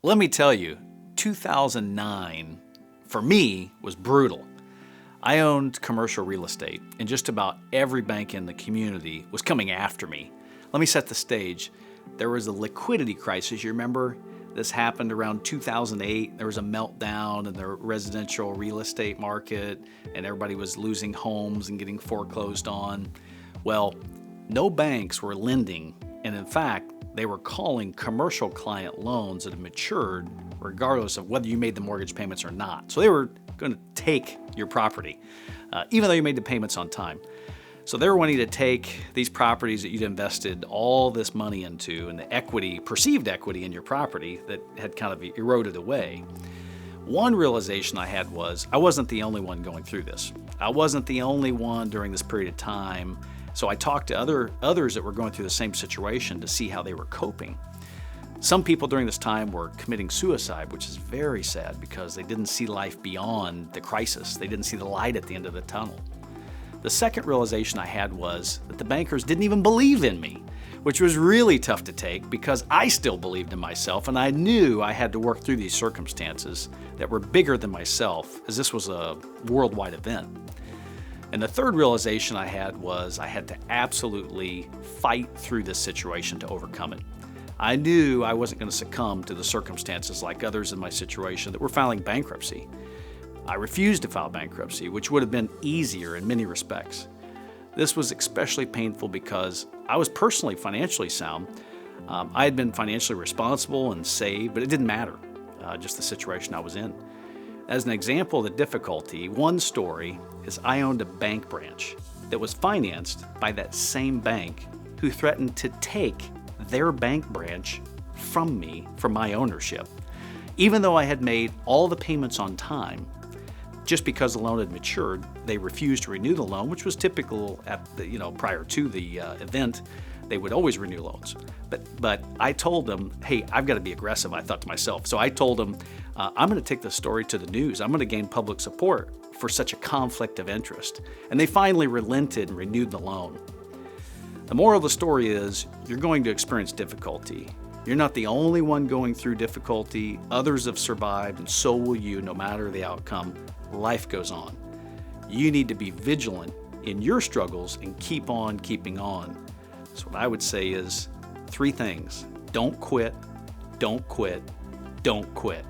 Let me tell you, 2009 for me was brutal. I owned commercial real estate, and just about every bank in the community was coming after me. Let me set the stage. There was a liquidity crisis. You remember this happened around 2008. There was a meltdown in the residential real estate market, and everybody was losing homes and getting foreclosed on. Well, no banks were lending, and in fact, they were calling commercial client loans that had matured regardless of whether you made the mortgage payments or not. So they were going to take your property, even though you made the payments on time. So they were wanting to take these properties that you'd invested all this money into and the equity, perceived equity in your property that had kind of eroded away. One realization I had was I wasn't the only one going through this. I wasn't the only one during this period of time. So I talked to others that were going through the same situation to see how they were coping. Some people during this time were committing suicide, which is very sad because they didn't see life beyond the crisis. They didn't see the light at the end of the tunnel. The second realization I had was that the bankers didn't even believe in me, which was really tough to take because I still believed in myself and I knew I had to work through these circumstances that were bigger than myself, as this was a worldwide event. And the third realization I had was I had to absolutely fight through this situation to overcome it. I knew I wasn't going to succumb to the circumstances like others in my situation that were filing bankruptcy. I refused to file bankruptcy, which would have been easier in many respects. This was especially painful because I was personally financially sound. I had been financially responsible and saved, but it didn't matter, just the situation I was in. As an example of the difficulty, one story is I owned a bank branch that was financed by that same bank who threatened to take their bank branch from me for my ownership. Even though I had made all the payments on time, just because the loan had matured, they refused to renew the loan, which was typical at the, prior to the event. They would always renew loans. But I told them, hey, I've got to be aggressive, I thought to myself. So I told them, I'm going to take this story to the news. I'm going to gain public support for such a conflict of interest. And they finally relented and renewed the loan. The moral of the story is you're going to experience difficulty. You're not the only one going through difficulty. Others have survived, and so will you, no matter the outcome. Life goes on. You need to be vigilant in your struggles and keep on keeping on. So what I would say is 3 things. Don't quit, don't quit, don't quit.